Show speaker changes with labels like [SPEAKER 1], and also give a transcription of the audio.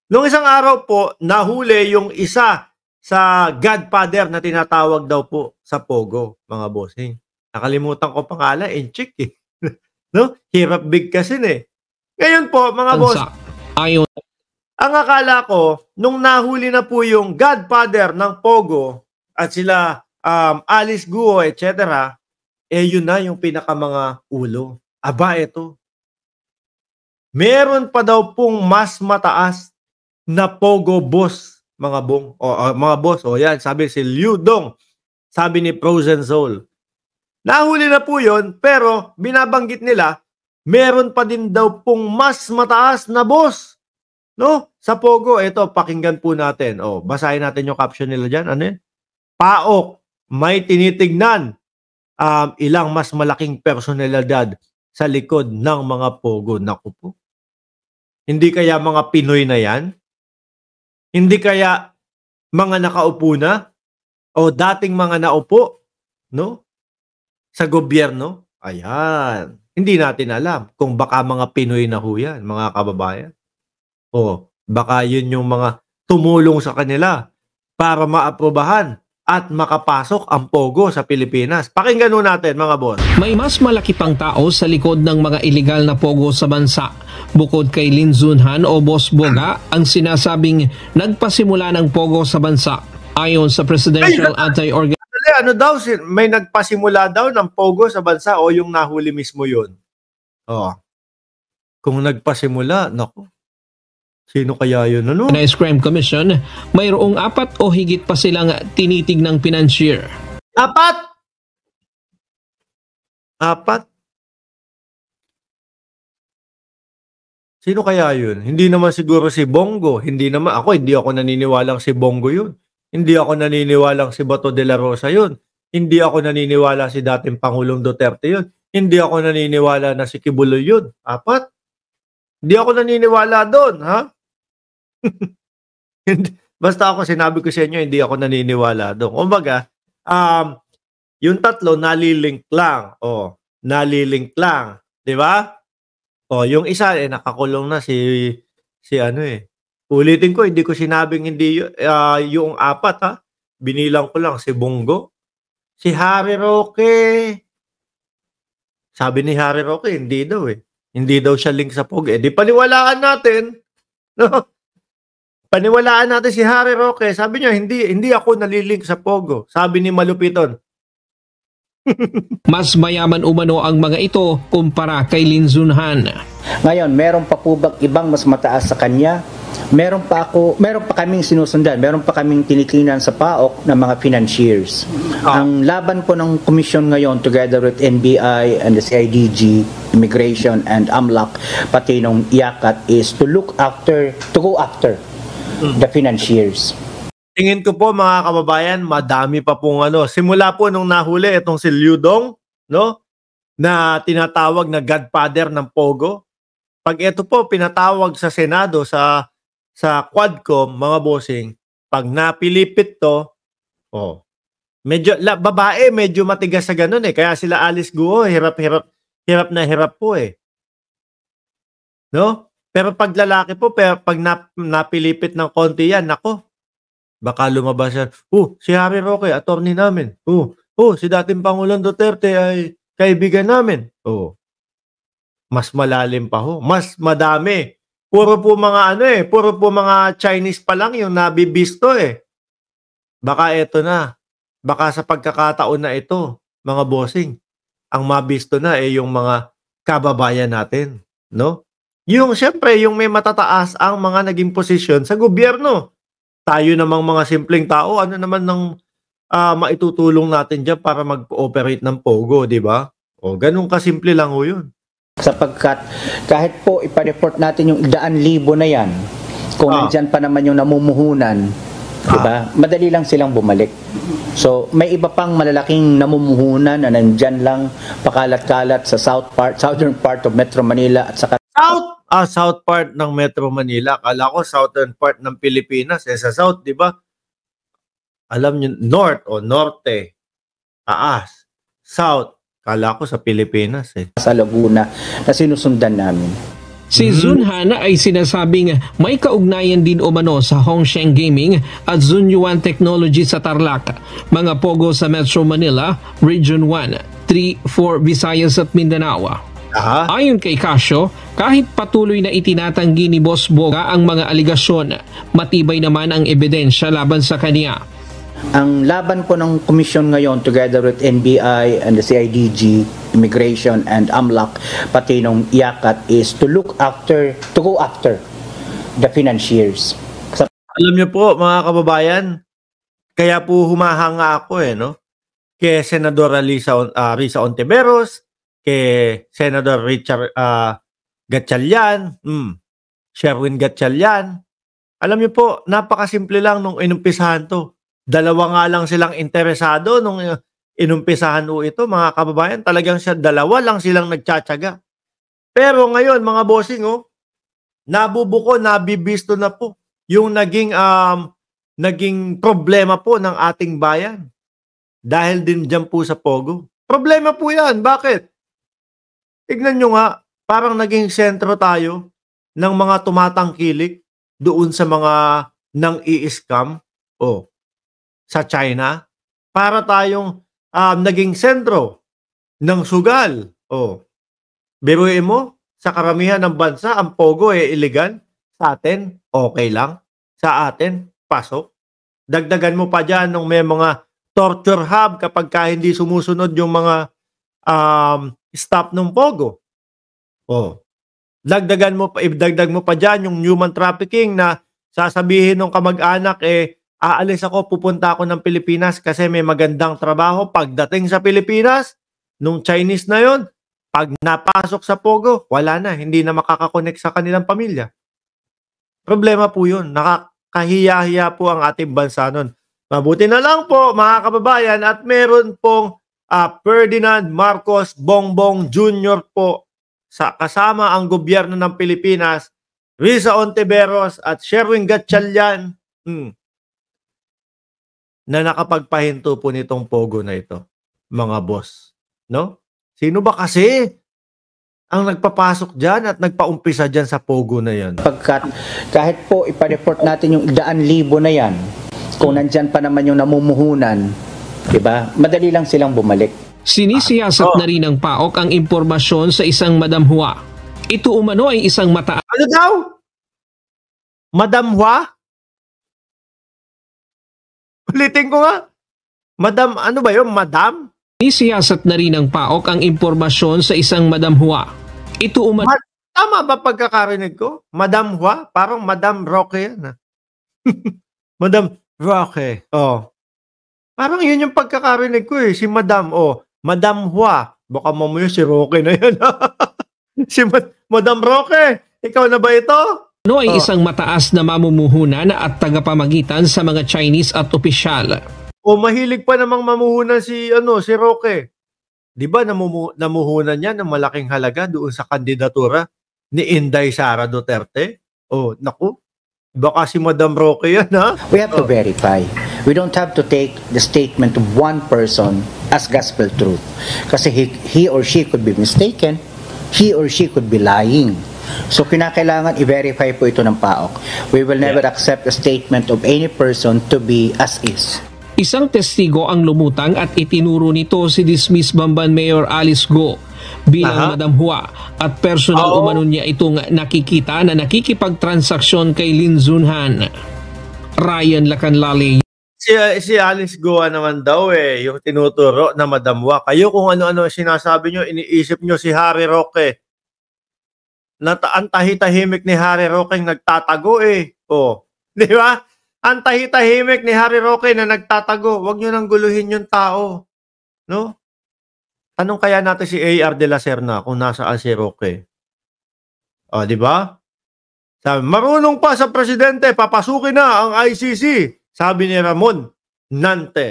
[SPEAKER 1] Noong isang araw po, nahuli yung isa sa godfather na tinatawag daw po sa Pogo, mga bossing. Nakalimutan ko pangalan, Enchik eh. No? Hirap bigkasin eh. Ngayon po, mga boss,
[SPEAKER 2] Ayon.
[SPEAKER 1] ang akala ko, nung nahuli na po yung godfather ng Pogo at sila Alice Guo, etc., yun na yung pinaka mga ulo. Aba, ito. Meron pa daw pong mas mataas na Pogo boss, mga bong. Mga boss, yan, sabi si Liu Dong. Sabi ni Frozen Soul. Nahuli na po yun, pero binabanggit nila, meron pa din daw pong mas mataas na boss. No? Sa Pogo, ito, pakinggan po natin. Basahin natin yung caption nila dyan. Ano yun? PAOK, may tinitignan ilang mas malaking personalidad sa likod ng mga Pogo. Naku po. Hindi kaya mga Pinoy na yan? Hindi kaya mga nakaupo na? O dating mga naupo? No? Sa gobyerno? Ayan. Hindi natin alam kung baka mga Pinoy na ho yan, mga kababayan. O baka yun yung mga tumulong sa kanila para maaprobahan at makapasok ang Pogo sa Pilipinas. Pakinggan nun natin, mga boss.
[SPEAKER 2] May mas malaki pang tao sa likod ng mga iligal na Pogo sa bansa. Bukod kay Lin Zunhan o Boss Boga, ang sinasabing nagpasimula ng Pogo sa bansa. Ayon sa Presidential Anti-Organization.
[SPEAKER 1] Ano daw, may nagpasimula daw ng Pogo sa bansa o yung nahuli mismo yun? Kung nagpasimula, naku. Sino kaya yun? Ano?
[SPEAKER 2] Organized Crime Commission, mayroong 4 o higit pa silang tinitignang financier.
[SPEAKER 1] 4? Sino kaya yun? Hindi naman siguro si Bongo. Hindi ako naniniwalang si Bongo yun. Hindi ako naniniwalang si Bato de la Rosa yun. Hindi ako naniniwala si dating Pangulong Duterte yun. Hindi ako naniniwala na si Kibuloy yun. 4? Hindi ako naniniwala doon, ha? Basta ako, sinabi ko sa inyo, hindi ako naniniwala doon. Kumbaga, yung 3 nalilink lang. Nalilink lang. Di ba? Yung isa, nakakulong na si ano eh. Ulitin ko, hindi ko sinabing hindi yung 4, ha? Binilang ko lang si Bongo. Si Harry Roque. Sabi ni Harry Roque, hindi daw eh. Hindi daw siya link sa Pogo. Di paniwalaan natin. No? Paniwalaan natin si Harry Roque. Sabi niya, hindi ako nalilink sa Pogo. Sabi ni Malupiton.
[SPEAKER 2] Mas mayaman umano ang mga ito kumpara kay Lin Zunhan.
[SPEAKER 3] Ngayon, meron pa po bang ibang mas mataas sa kanya? Meron pa kaming sinusundan, meron pa kaming tinitingnan sa PAOK ng mga financiers. Ang laban po ng komisyon ngayon together with NBI and the CIDG, Immigration and AMLAC, pati nung IACAT is to go after the financiers.
[SPEAKER 1] Tingin ko po, mga kababayan, madami pa pong simula po nung nahuli itong si Liu Dong, no? Na tinatawag na godfather ng Pogo. Pag ito po pinatawag sa Senado, sa Quadcom, mga bossing, pag napilipit to, medyo babae, medyo matigas sa ganun eh. Kaya sila Alice Guo, hirap na hirap po eh. No? Pero pag lalaki po, pag napilipit ng konti yan, nako, baka lumabas yan. Si Harry Roque, attorney namin. Si dating Pangulong Duterte ay kaibigan namin. Mas malalim pa ho. Mas madami. Puro po mga Chinese pa lang yung nabibisto eh. Baka ito na. Baka sa pagkakataon na ito, mga bossing, ang mabisto na yung mga kababayan natin. No? Siyempre, yung may matataas ang mga naging posisyon sa gobyerno. Tayo namang mga simpleng tao, ano naman ng maitutulong natin dyan para mag-ooperate ng Pogo, di ba? Ganun kasimple lang ho yun.
[SPEAKER 3] Sapagkat kahit po ipa-report natin yung 100,000 na yan, kung nandyan pa naman yung namumuhunan, di ba? Madali lang silang bumalik. So, may iba pang malalaking namumuhunan na nandyan lang pakalat-kalat sa southern part of Metro Manila at saka
[SPEAKER 1] South part ng Metro Manila. Akala ko southern part ng Pilipinas. Sa south, di ba? Alam nyo, north o norte, taas, south. Akala ko sa Pilipinas eh.
[SPEAKER 3] Sa Laguna na sinusundan namin.
[SPEAKER 2] Si Zunhan ay sinasabing may kaugnayan din umano sa Hongsheng Gaming at Zunyuan Technology sa Tarlac, mga pogo sa Metro Manila, Region 1, 3, 4, Visayas at Mindanao.
[SPEAKER 1] Aha.
[SPEAKER 2] Ayon kay Casio, kahit patuloy na itinatanggi ni Boss Boga ang mga aligasyon, matibay naman ang ebidensya laban sa kanya.
[SPEAKER 3] Ang laban po ng komisyon ngayon together with NBI and the CIDG, Immigration and AMLAC, pati nung IACAT is to go after the financiers.
[SPEAKER 1] Alam niyo po mga kababayan, kaya po humahanga ako no? Kay Senador Risa Ontiveros, kay Senator Richard Gatchalian, Sherwin Gatchalian. Alam niyo po, napakasimple lang nung inumpisahan to. Dalawa nga lang silang interesado nung inumpisahan ito, mga kababayan. Talagang dalawa lang silang nagtsatsaga. Pero ngayon, mga bossing, nabubuko, nabibisto na po yung naging problema po ng ating bayan. Dahil din dyan po sa Pogo. Problema po yan. Bakit? Tignan nyo nga, parang naging sentro tayo ng mga tumatangkilik doon sa mga nang i-scam sa China, para tayong naging sentro ng sugal. Biruin mo, sa karamihan ng bansa, ang Pogo illegal. Sa atin, okay lang. Sa atin, pasok. Dagdagan mo pa dyan nung may mga torture hub kapag hindi sumusunod yung mga staff ng Pogo. Dagdag mo pa dyan yung human trafficking na sasabihin ng kamag-anak, aalis ako, pupunta ako ng Pilipinas kasi may magandang trabaho. Pagdating sa Pilipinas, nung Chinese na yon, pag napasok sa Pogo, wala na, hindi na makakakonect sa kanilang pamilya. Problema po yun. Nakakahiya-hiya po ang ating bansa nun. Mabuti na lang po, mga kababayan, at meron pong Ferdinand Marcos Bongbong Jr. po kasama ang gobyerno ng Pilipinas, Risa Ontiveros at Sherwin Gatchalian, na nakapagpahinto po nitong Pogo na ito, mga boss. No? Sino ba kasi ang nagpapasok dyan at nagpaumpisa dyan sa Pogo na yan?
[SPEAKER 3] Pagkat kahit po ipa-report natin yung 100,000 na yan, kung nandyan pa naman yung namumuhunan, diba? Madali lang silang bumalik.
[SPEAKER 2] Sinisiyasat na rin ng PAOK ang impormasyon sa isang Madam Hua. Ito umano ay isang mataas.
[SPEAKER 1] Ano daw? Madam Hua? Ulitin ko nga. Madam, ano ba yun? Madam?
[SPEAKER 2] Sinisiyasat na rin ng PAOK ang impormasyon sa isang Madam Hua. Ito umano.
[SPEAKER 1] Tama ba pagkakarinig ko? Madam Hua? Parang Madam Roque yan. Madam Roque. Parang yun yung pagkakarinig ko si Madam. Madam Hua. Baka mamaya si Roque na yan. Madam Roque. Ikaw na ba ito?
[SPEAKER 2] Ano ay isang mataas na mamumuhunan at tagapamagitan sa mga Chinese at opisyal.
[SPEAKER 1] Mahilig pa namang mamuhunan si Roque. 'Di ba namuhunan niya ng malaking halaga doon sa kandidatura ni Inday Sara Duterte? Naku. Baka si Madam Roque yan, ha?
[SPEAKER 3] We have to verify. We don't have to take the statement of one person as gospel truth. Kasi he or she could be mistaken. He or she could be lying. So kinakailangan i-verify po ito ng PAOK. We will never accept a statement of any person to be as is.
[SPEAKER 2] Isang testigo ang lumutang at itinuro nito si dismissed Bamban Mayor Alice Go bilang Madam Hua at personal umano niya itong nakikita na nakikipagtransaksyon kay Lin Zunhan. Ryan Lacanlali.
[SPEAKER 1] Si Alice Goa naman daw yung tinuturo na Madam Hua. Kayo kung ano-ano sinasabi nyo, iniisip nyo si Harry Roque. Ang tahi-tahimik ni Harry Roque nagtatago Di ba? Ang tahi-tahimik ni Harry Roque na nagtatago. Huwag nyo nang guluhin yung tao. No? Anong kaya natin si A.R. de la Serna kung nasaan si Roque? Di ba? Sabi, marunong pa sa presidente, papasukin na ang ICC. Sabi ni Ramon Nante.